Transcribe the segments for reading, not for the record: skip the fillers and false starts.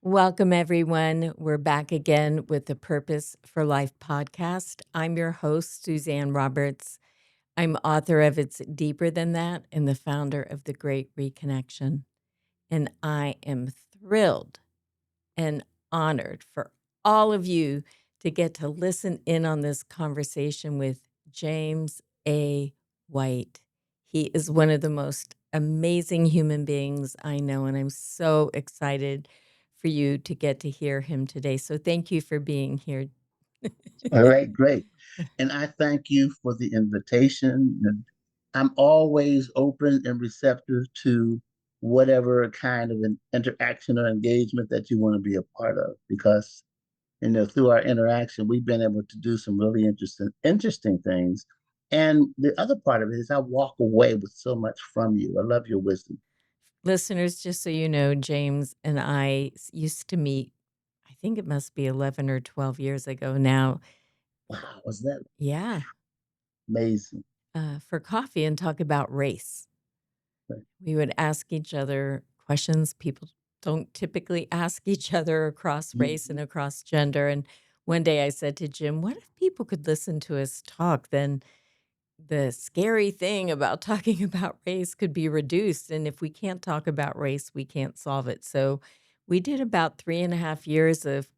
Welcome, everyone. We're back again with the Purpose for Life podcast. I'm your host, Suzanne Roberts. I'm author of It's Deeper Than That and the founder of The Great Reconnection. And I am thrilled and honored for all of you to get to listen in on this conversation with James A. White. He is one of the most amazing human beings I know, and I'm so excited for you to get to hear him today. So thank you for being here. All right, great. And I thank you for the invitation. And I'm always open and receptive to whatever kind of an interaction or engagement that you want to be a part of, because through our interaction, we've been able to do some really interesting things. And the other part of it is I walk away with so much from you. I love your wisdom. Listeners, just so you know, James and I used to meet, I think it must be 11 or 12 years ago now. Wow, was that Yeah, amazing? for coffee and talk about race. Right. We would ask each other questions people don't typically ask each other across race and Mhm. across gender. And one day I said to Jim, what if people could listen to us talk? Then the scary thing about talking about race could be reduced. And if we can't talk about race, we can't solve it. So we did about 3.5 years of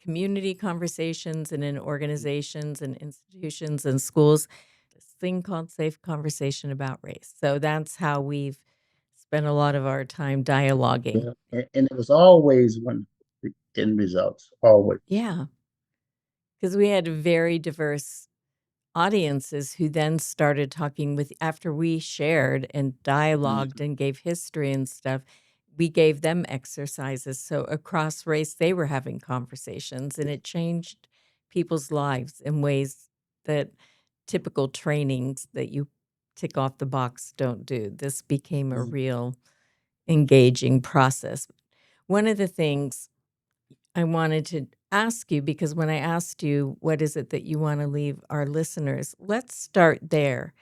community conversations and in organizations and institutions and schools, this thing called Safe Conversation About Race. So that's how we've spent a lot of our time dialoguing. Yeah. And it was always wonderful, the end results, always. Yeah, because we had very diverse audiences who then started talking with after we shared and dialogued Mhm. and gave history and stuff. We gave them exercises. So across race, they were having conversations and it changed people's lives in ways that typical trainings that you tick off the box don't do. This became a Mhm. real engaging process. One of the things I wanted to ask you, because when I asked you, what is it that you want to leave our listeners? Let's start there.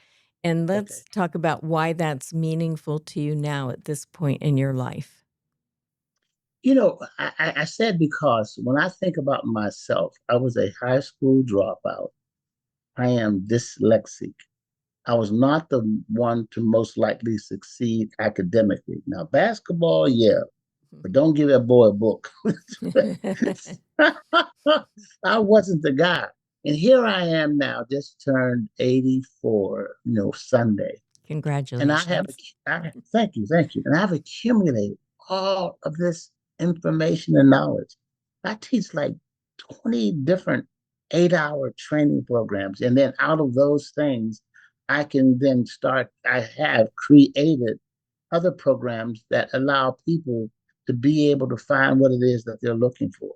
And Okay. let's talk about why that's meaningful to you now at this point in your life. I said because when I think about myself, I was a high school dropout. I am dyslexic. I was not the one to most likely succeed academically. Now, basketball, yeah, but don't give that boy a book. I wasn't the guy. And here I am now, just turned 84, Sunday. And Congratulations. thank you. And I've accumulated all of this information and knowledge. I teach like 20 different 8-hour training programs. And then out of those things, I can then I have created other programs that allow people to be able to find what it is that they're looking for.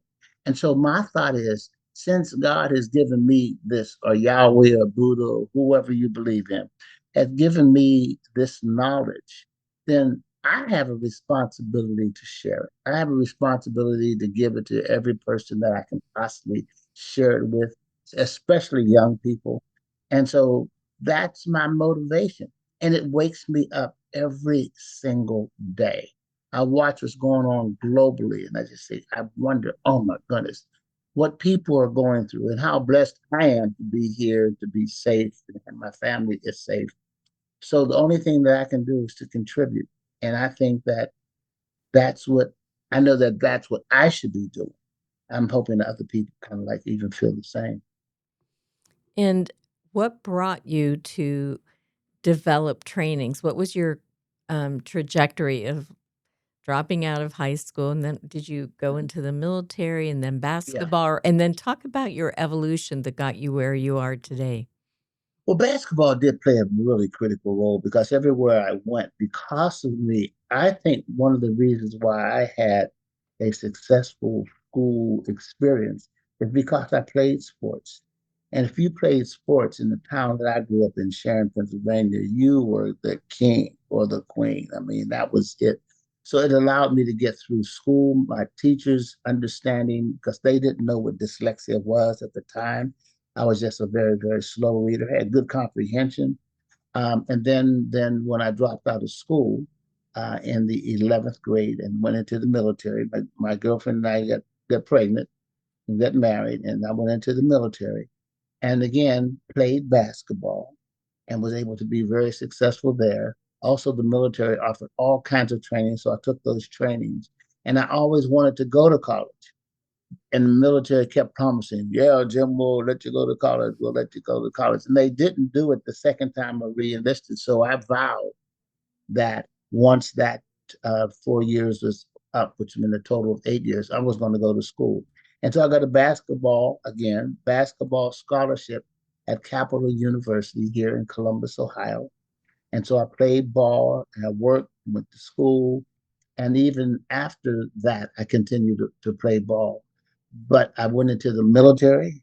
And so my thought is, since God has given me this, or Yahweh or Buddha or whoever you believe in, has given me this knowledge, then I have a responsibility to share it. I have a responsibility to give it to every person that I can possibly share it with, especially young people. And so that's my motivation. And it wakes me up every single day. I watch what's going on globally, and I just say, I wonder, oh my goodness, what people are going through and how blessed I am to be here, to be safe, and my family is safe. So the only thing that I can do is to contribute. And I think that that's what I know that that's what I should be doing. I'm hoping that other people kind of like even feel the same. And what brought you to develop trainings? What was your trajectory of dropping out of high school? And then did you go into the military and then Yeah. basketball? And then talk about your evolution that got you where you are today. Well, basketball did play a really critical role because everywhere I went, because of me, I think one of the reasons why I had a successful school experience is because I played sports. And if you played sports in the town that I grew up in, Sharon, Pennsylvania, you were the king or the queen. I mean, that was it. So it allowed me to get through school, my teachers understanding, because they didn't know what dyslexia was at the time. I was just a very, very slow reader, had good comprehension. And then when I dropped out of school, in the 11th grade and went into the military. My girlfriend and I got pregnant and got married, and I went into the military and again played basketball and was able to be very successful there. Also, the military offered all kinds of training, so I took those trainings. And I always wanted to go to college. And the military kept promising, yeah, Jim, we'll let you go to college. We'll let you go to college. And they didn't do it the second time I re-enlisted. So I vowed that once that 4 years was up, which meant a total of 8 years, I was going to go to school. And so I got a basketball scholarship at Capital University here in Columbus, Ohio. And so I played ball and I worked, went to school. And even after that, I continued to play ball. But I went into the military.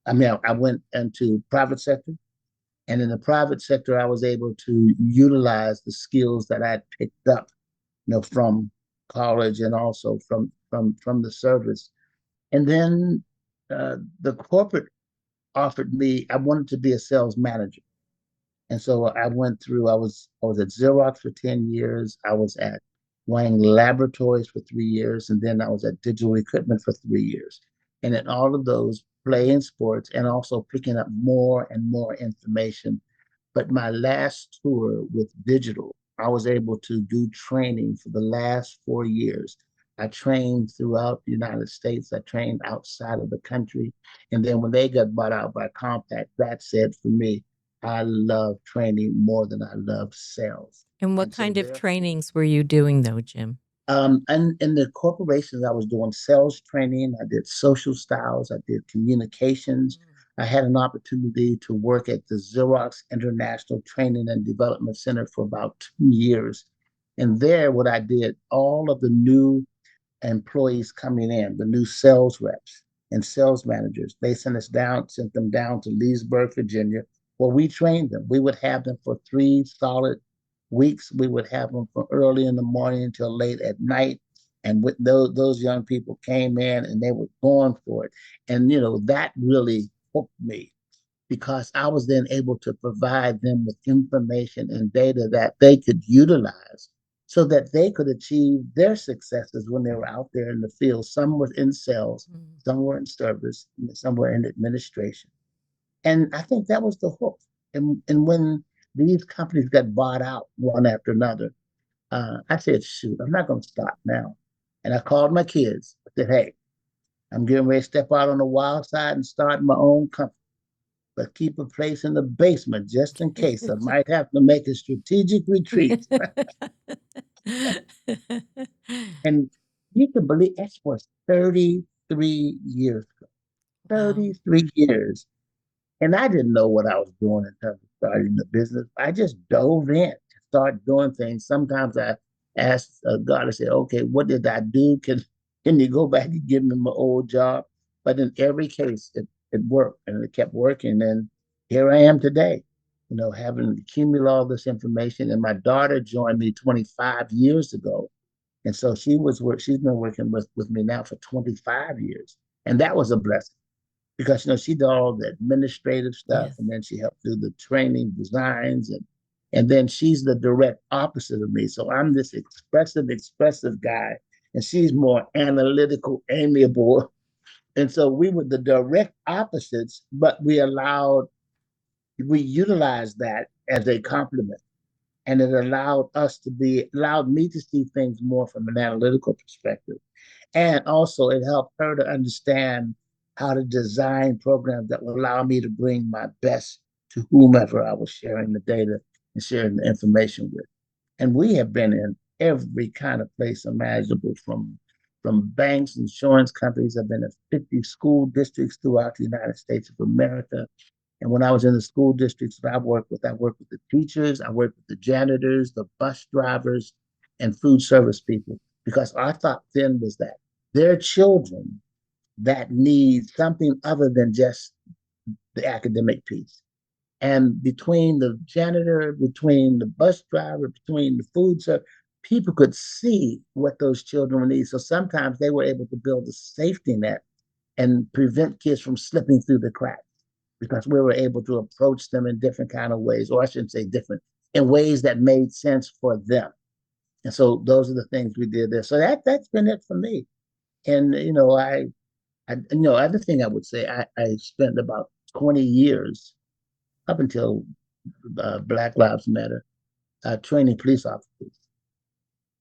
I went into private sector. And in the private sector, I was able to utilize the skills that I had picked up, from college and also from the service. And then the corporate offered me. I wanted to be a sales manager, and so I went through. I was at Xerox for 10 years. I was at Wang Laboratories for 3 years, and then I was at Digital Equipment for 3 years. And in all of those, playing sports and also picking up more and more information. But my last tour with digital, I was able to do training for the last 4 years. I trained throughout the United States. I trained outside of the country. And then when they got bought out by Compaq, that said for me, I love training more than I love sales. And what And so kind of therefore, trainings were you doing though, Jim? and in the corporations, I was doing sales training. I did social styles. I did communications. I had an opportunity to work at the Xerox International Training and Development Center for about 2 years. And there, what I did, all of the new employees coming in, the new sales reps and sales managers. They sent them down to Leesburg, Virginia, where we trained them. We would have them for 3 solid weeks. We would have them from early in the morning until late at night. And with those young people came in and they were going for it. And, that really hooked me because I was then able to provide them with information and data that they could utilize so that they could achieve their successes when they were out there in the field. Some were in sales, Mm. some were in service, some were in administration. And I think that was the hook. And when these companies got bought out one after another, I said, shoot, I'm not going to stop now. And I called my kids. I said, hey, I'm getting ready to step out on the wild side and start my own company, but keep a place in the basement just in case I might have to make a strategic retreat. And you can believe that was 33 years, Wow. 33 years. And I didn't know what I was doing in terms of starting the business. I just dove in, start doing things. Sometimes I asked God, I said, okay, what did I do? Can you go back and give me my old job? But in every case, it worked and it kept working. And here I am today, having accumulated all this information. And my daughter joined me 25 years ago. And so she's been working with me now for 25 years. And that was a blessing because she did all the administrative stuff, Yes. and then she helped do the training designs, and then she's the direct opposite of me. So I'm this expressive guy, and she's more analytical, amiable. And so we were the direct opposites, but we utilized that as a compliment. And it allowed me to see things more from an analytical perspective. And also, it helped her to understand how to design programs that will allow me to bring my best to whomever I was sharing the data and sharing the information with. And we have been in every kind of place imaginable, from banks, insurance companies. I've been in 50 school districts throughout the United States of America. And when I was in the school districts that I worked with the teachers, I worked with the janitors, the bus drivers, and food service people. Because our thought then was that they're children that need something other than just the academic piece. And between the janitor, between the bus driver, between the food service, people could see what those children need. So sometimes they were able to build a safety net and prevent kids from slipping through the cracks because we were able to approach them in different kind of ways, or I shouldn't say different, in ways that made sense for them. And so those are the things we did there. So that's been it for me. And other thing I would say, I spent about 20 years up until Black Lives Matter training police officers.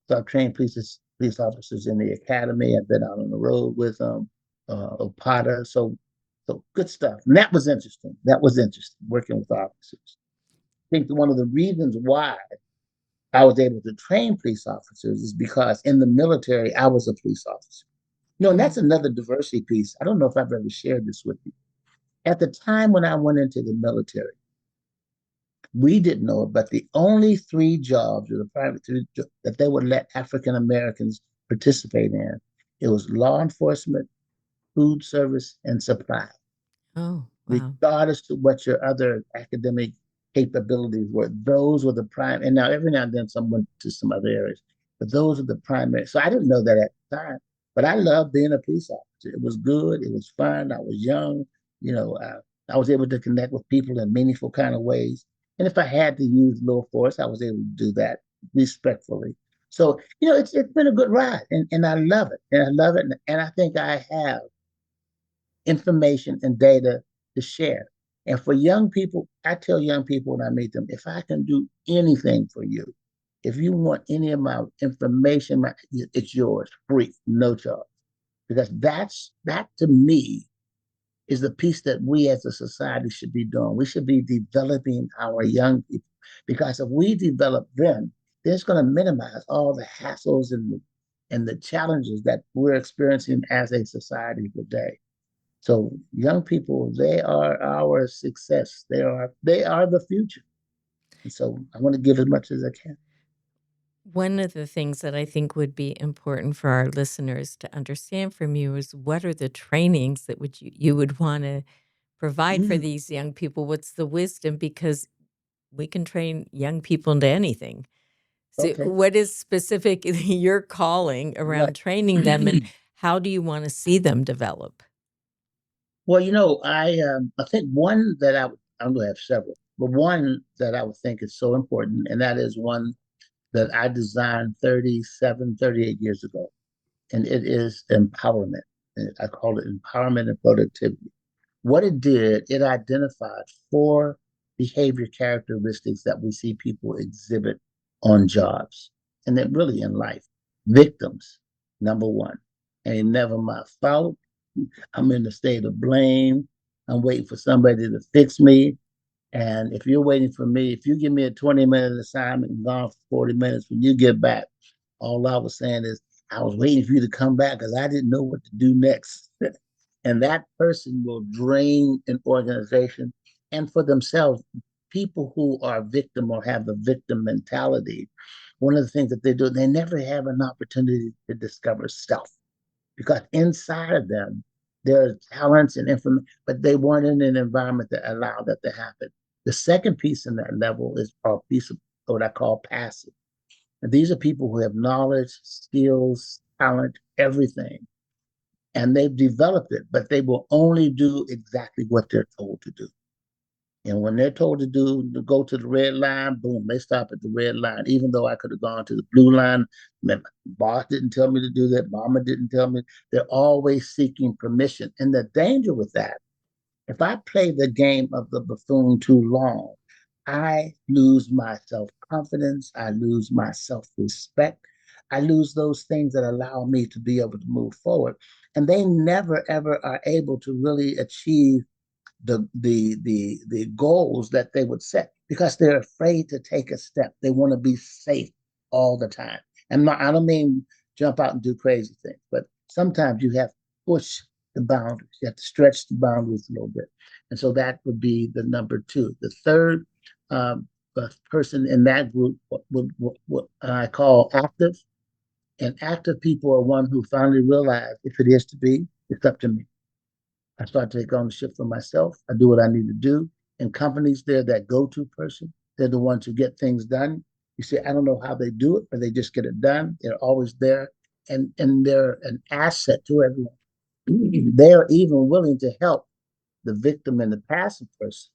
So I've trained police officers in the academy. I've been out on the road with them, Opata. So good stuff. And that was interesting. That was interesting working with officers. I think one of the reasons why I was able to train police officers is because in the military I was a police officer. No, and Mm. that's another diversity piece. I don't know if I've ever shared this with you. At the time when I went into the military, we didn't know it, but the only three jobs or the private three that they would let African Americans participate in, it was law enforcement, food service, and supply, Oh, wow. regardless of what your other academic capabilities were. Those were the prime. And now every now and then someone to some other areas, but those are the primary. So I didn't know that at the time, but I loved being a police officer. It was good. It was fun. I was young. You know, I was able to connect with people in meaningful kind of ways. And if I had to use little force, I was able to do that respectfully. So, it's been a good ride and I love it. And I love it. And I think I have information and data to share. And for young people, I tell young people when I meet them, if I can do anything for you, if you want any of my information, it's yours, free, no charge. Because that to me is the piece that we as a society should be doing. We should be developing our young people. Because if we develop them, then it's going to minimize all the hassles and the challenges that we're experiencing as a society today. So young people, they are our success. They are the future. And so I want to give as much as I can. One of the things that I think would be important for our listeners to understand from you is what are the trainings that you would want to provide for Mm, these young people? What's the wisdom? Because we can train young people into anything. So, okay. what is specific your calling Right. around training them, and how do you want to see them develop? Well, I think one that I'm going to have several, but one that I would think is so important, and that is one that I designed 37, 38 years ago, and it is empowerment. And I call it empowerment and productivity. What it did, it identified four behavior characteristics that we see people exhibit on jobs and then really in life. Victims, number one. Ain't never my fault. I'm in a state of blame. I'm waiting for somebody to fix me. And if you're waiting for me, if you give me a 20-minute assignment and gone for 40 minutes, when you get back, all I was saying is, I was waiting for you to come back because I didn't know what to do next. And that person will drain an organization and for themselves. People who are victim or have the victim mentality, one of the things that they do, they never have an opportunity to discover self because inside of them there are talents and information, but they weren't in an environment that allowed that to happen. The second piece in that level is a piece of what I call passive. And these are people who have knowledge, skills, talent, everything, and they've developed it, but they will only do exactly what they're told to do. And when they're told to go to the red line, boom, they stop at the red line. Even though I could have gone to the blue line, my boss didn't tell me to do that. Mama didn't tell me. They're always seeking permission. And the danger with that, if I play the game of the buffoon too long, I lose my self confidence. I lose my self respect. I lose those things that allow me to be able to move forward. And they never, ever are able to really achieve the goals that they would set because they're afraid to take a step. They want to be safe all the time. And I don't mean jump out and do crazy things, but sometimes you have to push the boundaries. You have to stretch the boundaries a little bit. And so that would be the number two. The third person in that group, what I call active. And active people are one who finally realize if it is to be, it's up to me. I start to take ownership for myself. I do what I need to do. And companies, they're that go-to person. They're the ones who get things done. You see, I don't know how they do it, but they just get it done. They're always there, and they're an asset to everyone. They are even willing to help the victim and the passive person,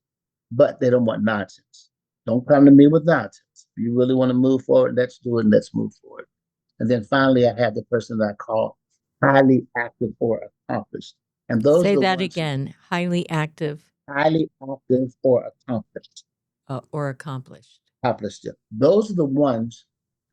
but they don't want nonsense. Don't come to me with nonsense. If you really want to move forward, let's do it and let's move forward. And then finally, I have the person that I call highly active or accomplished. And those are Say the that ones who again. Highly active highly active or accomplished. or accomplished. Accomplished. Those are the ones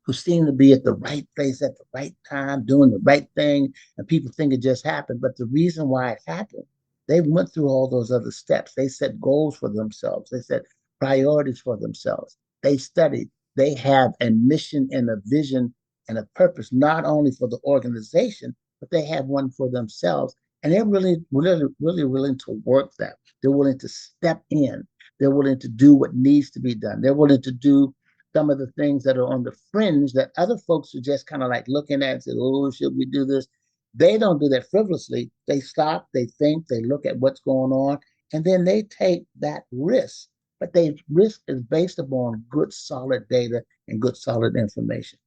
who seem to be at the right place at the right time, doing the right thing, and people think it just happened. But the reason why it happened, they went through all those other steps. They set goals for themselves, they set priorities for themselves. They studied, they have a mission and a vision and a purpose, not only for the organization, but they have one for themselves. And they're really willing to work that. They're willing to step in. They're willing to do what needs to be done. They're willing to do some of the things that are on the fringe that other folks are just kind of like looking at and say, oh, should we do this? They don't do that frivolously. They stop, they think, they look at what's going on, and then they take that risk. But the risk is based upon good, solid data and good, solid information.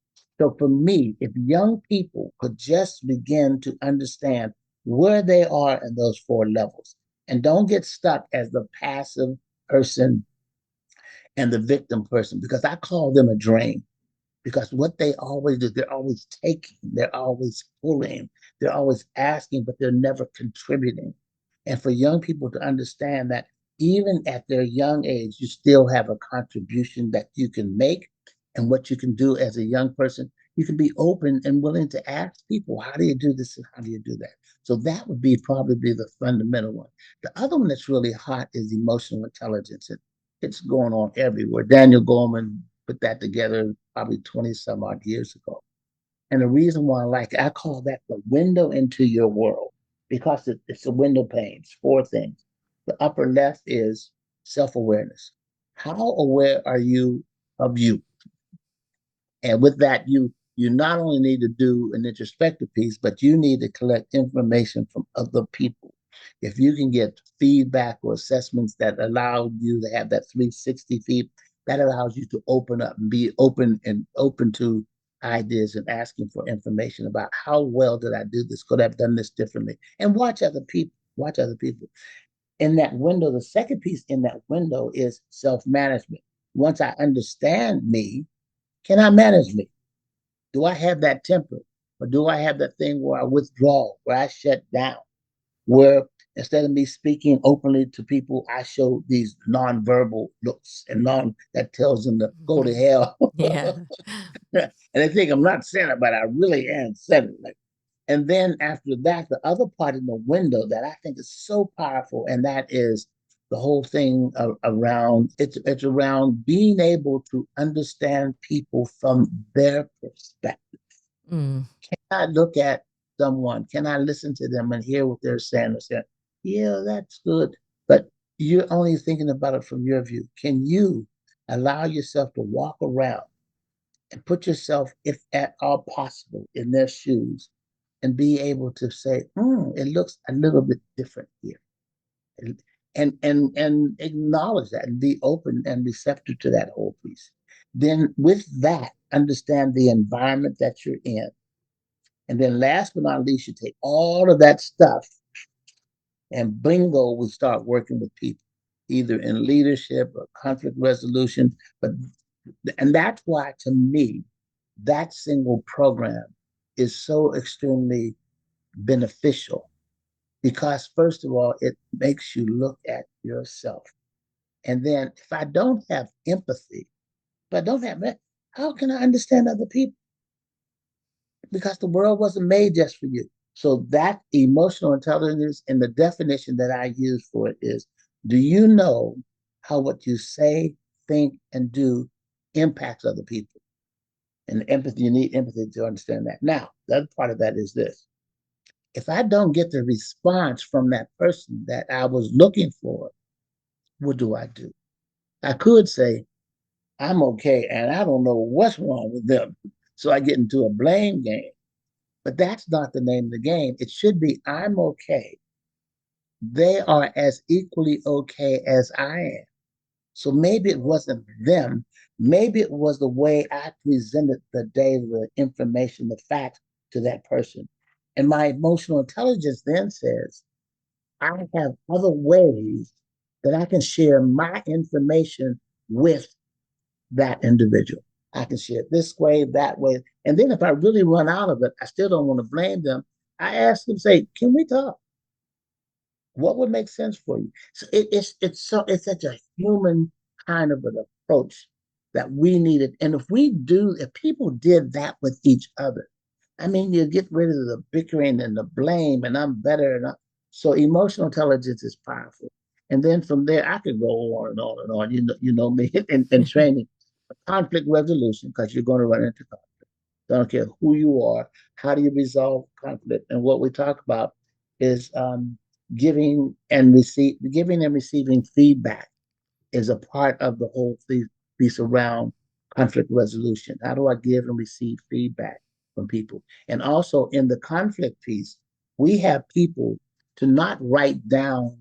So for me, if young people could just begin to understand where they are in those four levels and don't get stuck as the passive person and the victim person, because I call them a drain. Because what they always do, they're always taking, they're always pulling, they're always asking, but they're never contributing. And for young people to understand that even at their young age, you still have a contribution that you can make. And what you can do as a young person, you can be open and willing to ask people, how do you do this and how do you do that? So that would be probably the fundamental one. The other one that's really hot is emotional intelligence. It's going on everywhere. Daniel Goleman put that together probably 20 some odd years ago. And the reason why I like it, I call that the window into your world because it's a window pane. It's four things. The upper left is self awareness. How aware are you of you? And with that, you not only need to do an introspective piece, but you need to collect information from other people. If you can get feedback or assessments that allow you to have that 360 feet, that allows you to open up and be open to ideas and asking for information about how well did I do this? Could I have done this differently? And watch other people. Watch other people. In that window, the second piece in that window is self-management. Once I understand me, can I manage me? Do I have that temper? Or do I have that thing where I withdraw, where I shut down, where instead of me speaking openly to people, I show these nonverbal looks and non that tells them to go to Mhm. hell. Yeah. And they think I'm not saying it, but I really am saying it. Like, and then after that, the other part in the window that I think is so powerful, and that is the whole thing around it's around being able to understand people from their perspective. Mm. I look at someone? Can I listen to them and hear what they're saying and say, yeah, that's good. But you're only thinking about it from your view. Can you allow yourself to walk around and put yourself, if at all possible, in their shoes and be able to say, it looks a little bit different here. And acknowledge that and be open and receptive to that whole piece. Then with that, understand the environment that you're in. And then last but not least, you take all of that stuff and bingo, we start working with people, either in leadership or conflict resolution. But and that's why to me, that single program is so extremely beneficial because first of all, it makes you look at yourself. And then if I don't have empathy, if I don't have that, how can I understand other people? Because the world wasn't made just for you. So that emotional intelligence and the definition that I use for it is, do you know how what you say, think, and do impacts other people? And empathy, you need empathy to understand that. Now, the other part of that is this. If I don't get the response from that person that I was looking for, what do I do? I could say, I'm okay, and I don't know what's wrong with them. So I get into a blame game. But that's not the name of the game. It should be I'm okay. They are as equally okay as I am. So maybe it wasn't them. Maybe it was the way I presented the data, the information, the facts to that person. And my emotional intelligence then says, I have other ways that I can share my information with. that individual. I can share it this way, that way. And then if I really run out of it, I still don't want to blame them. I ask them, say, can we talk? What would make sense for you? So it's such a human kind of an approach that we needed. And if people did that with each other, I mean, you get rid of the bickering and the blame, and I'm better. So emotional intelligence is powerful. And then from there, I could go on and on and on. You know me in training, conflict resolution, because you're going to run into conflict. Don't care who you are. How do you resolve conflict? And what we talk about is giving and receiving feedback is a part of the whole piece around conflict resolution. How do I give and receive feedback from people? And also in the conflict piece, we have people to not write down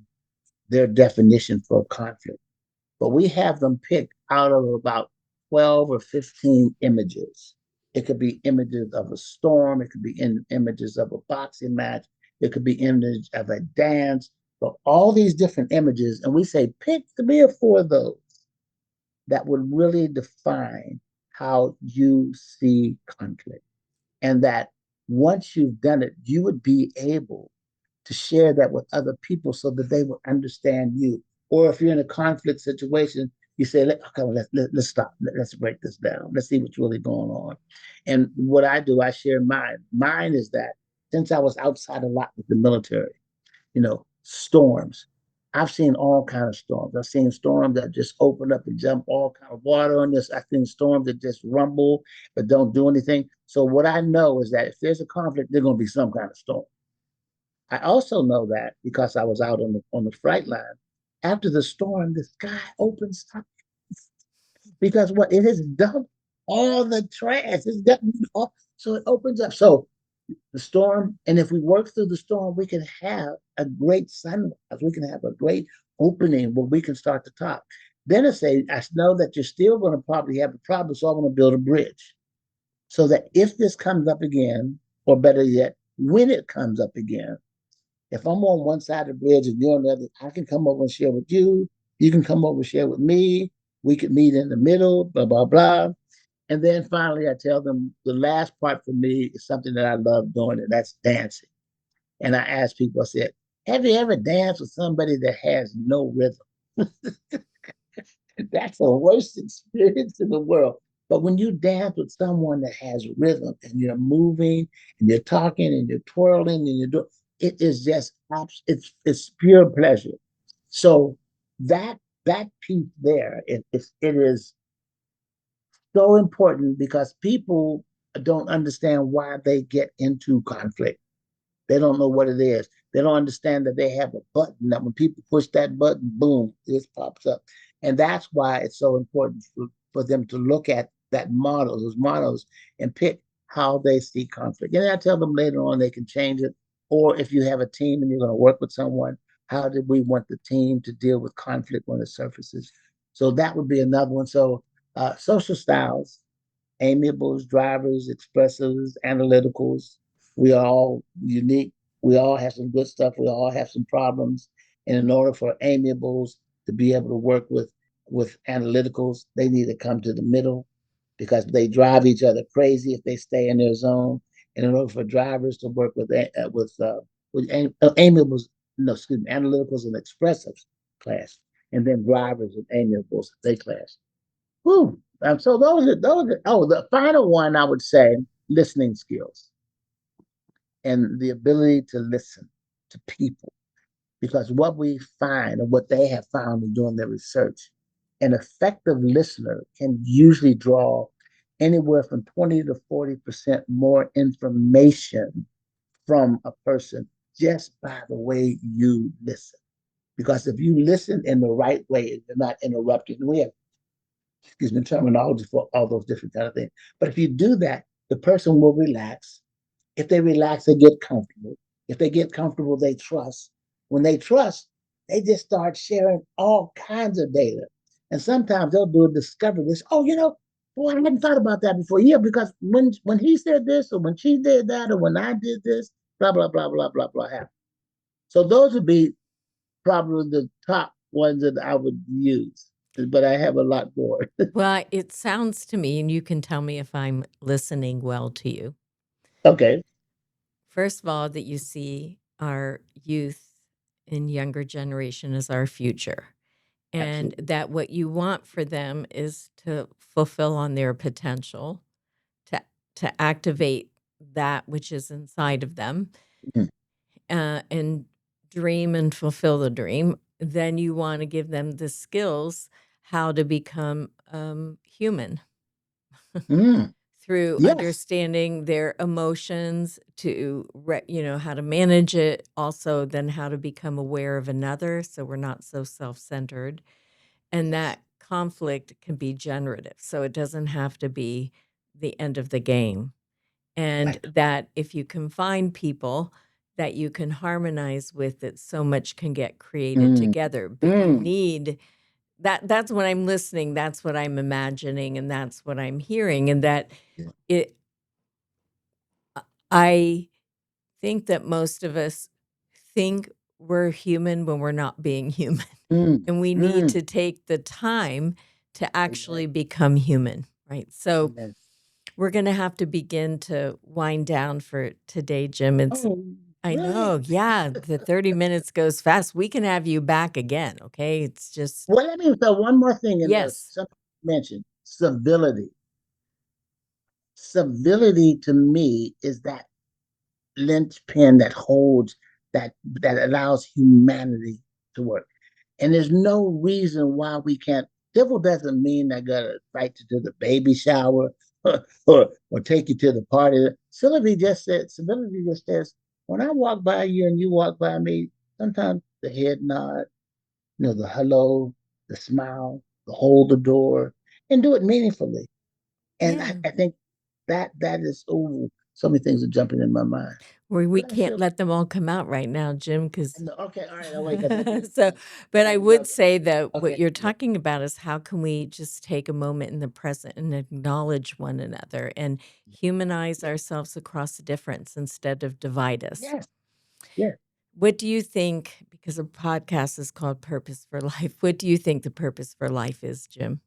their definition for conflict, but we have them pick out of about 12 or 15 images. It could be images of a storm, it could be images of a boxing match, it could be image of a dance, but all these different images, and we say pick 3 or 4 of those that would really define how you see conflict. And that once you've done it, you would be able to share that with other people so that they will understand you. Or if you're in a conflict situation, you say, okay, let's stop. Let's break this down. Let's see what's really going on. And what I do, I share mine. Mine is that since I was outside a lot with the military, storms. I've seen all kind of storms. I've seen storms that just open up and jump all kind of water on this. I've seen storms that just rumble but don't do anything. So what I know is that if there's a conflict, there's going to be some kind of storm. I also know that because I was out on the flight line. After the storm, the sky opens up because what it has dumped all the trash. It's dumped all, so it opens up. So the storm, and if we work through the storm, we can have a great sunrise. We can have a great opening where we can start to talk. Then I know that you're still going to probably have a problem, so I'm going to build a bridge so that if this comes up again, or better yet, when it comes up again, if I'm on one side of the bridge and you're on the other, I can come over and share with you. You can come over and share with me. We could meet in the middle, blah, blah, blah. And then finally, I tell them the last part for me is something that I love doing, and that's dancing. And I ask people, I said, have you ever danced with somebody that has no rhythm? That's the worst experience in the world. But when you dance with someone that has rhythm and you're moving and you're talking and you're twirling and you're doing, it is just it's pure pleasure. So that that piece there, it is so important because people don't understand why they get into conflict. They don't know what it is. They don't understand that they have a button that when people push that button, boom, this pops up. And that's why it's so important for them to look at those models, and pick how they see conflict. And I tell them later on they can change it. Or if you have a team and you're going to work with someone, how did we want the team to deal with conflict when it surfaces? So that would be another one. So social styles, amiables, drivers, expressives, analyticals. We are all unique. We all have some good stuff. We all have some problems. And in order for amiables to be able to work with analyticals, they need to come to the middle because they drive each other crazy if they stay in their zone. And in order for drivers to work with amiables, no, excuse me, analyticals and expressives class, and then drivers and amiables they class. Whew. So the final one I would say listening skills and the ability to listen to people. Because what we find and what they have found in doing their research, an effective listener can usually draw anywhere from 20 to 40% more information from a person just by the way you listen. Because if you listen in the right way, you're not interrupting. We have excuse me, terminology for all those different kind of things. But if you do that, the person will relax. If they relax, they get comfortable. If they get comfortable, they trust. When they trust, they just start sharing all kinds of data. And sometimes they'll do a discovery. This, oh, boy, I hadn't thought about that before. Yeah, because when he said this, or when she did that, or when I did this, blah blah blah blah blah blah happened. So those would be probably the top ones that I would use. but I have a lot more. Well, it sounds to me, and you can tell me if I'm listening well to you. Okay. First of all, that you see our youth and younger generation as our future, and Absolutely. that what you want for them is to fulfill on their potential, to activate that which is inside of them, Mm, and dream and fulfill the dream. Then you want to give them the skills how to become human mm, through yes. understanding their emotions, to how to manage it, also then how to become aware of another so we're not so self-centered, and Yes. that conflict can be generative, so it doesn't have to be the end of the game. And Right. that if you can find people that you can harmonize with, that so much can get created Mm, together, but you mm. need that's what I'm listening, that's what I'm imagining, and that's what I'm hearing, and that Yeah. it I think that most of us think we're human when we're not being human, Mm, and we need mm. to take the time to Amen. actually become human, right? So Amen. we're going to have to begin to wind down for today, Jim. Oh, I really? know, yeah, the 30 minutes goes fast. We can have you back again, okay? It's just Well, let me throw one more thing in there. yes. Something you mentioned civility. Civility to me is that linchpin that holds that allows humanity to work. And there's no reason why we can't. Civil doesn't mean I gotta invite you to the baby shower or take you to the party. Civility just says when I walk by you and you walk by me, sometimes the head nod, the hello, the smile, the hold the door, and do it meaningfully. And I, Yeah. I think that is so many things are jumping in my mind. We But I can't feel let them all come out right now, Jim, because okay, all right, I'll wait because so, but I would no, say that what okay, you're yeah, talking about is how can we just take a moment in the present and acknowledge one another and humanize yeah, ourselves across the difference instead of divide us. yes, yes. What do you think, because a podcast is called Purpose for Life, what do you think the purpose for life is, Jim?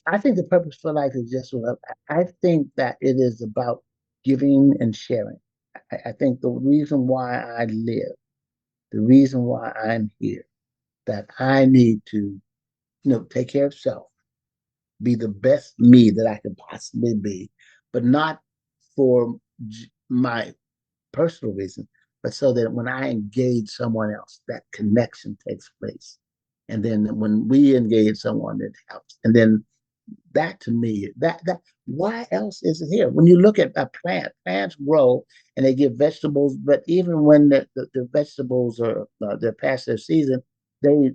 I think the purpose for life is just what I think that it is about giving and sharing. I think the reason why I live, the reason why I'm here, that I need to, take care of self, be the best me that I can possibly be, but not for my personal reason, but so that when I engage someone else, that connection takes place. And then when we engage someone, it helps. And then that to me, that why else is it here? When you look at a plant, plants grow and they give vegetables, but even when the vegetables are they're past their season, they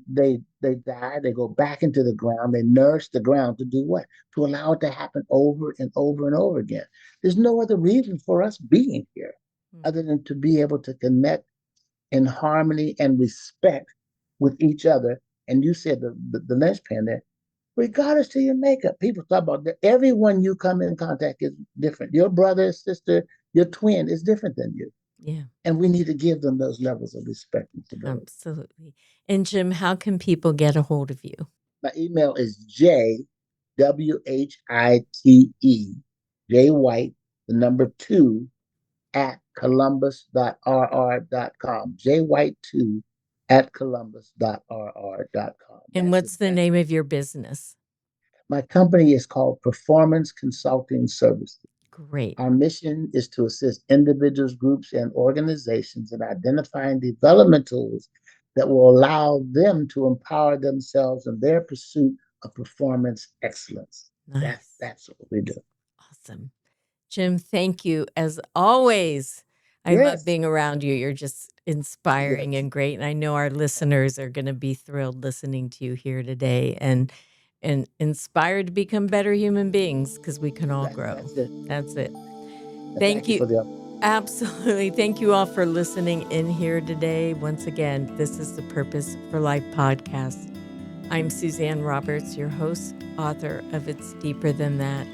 die, they go back into the ground, they nourish the ground to do what? To allow it to happen over and over and over again. There's no other reason for us being here Mm. other than to be able to connect in harmony and respect with each other. And you said the linchpin there, regardless to your makeup. People talk about that. Everyone you come in contact is different. Your brother, sister, your twin is different than you. Yeah, And we need to give them those levels of respect and civility. absolutely. And Jim, how can people get a hold of you? My email is jwhite, the number two, at columbus.rr.com. jwhite2 at columbus.rr.com. And That's what's it. the name of your business? My company is called Performance Consulting Services. Great. Our mission is to assist individuals, groups, and organizations in identifying development tools that will allow them to empower themselves in their pursuit of performance excellence. Nice. That's what we do. Awesome. Jim, thank you as always. I love Yes, being around you. You're just inspiring yes. and great. And I know our listeners are going to be thrilled listening to you here today and inspired to become better human beings because we can all grow. That's it. That's it. And Thank thank you you. for the Absolutely. Thank you all for listening in here today. Once again, this is the Purpose for Life podcast. I'm Suzanne Roberts, your host, author of It's Deeper Than That,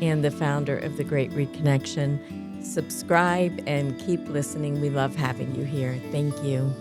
and the founder of The Great Reconnection. Subscribe and keep listening. We love having you here. Thank you.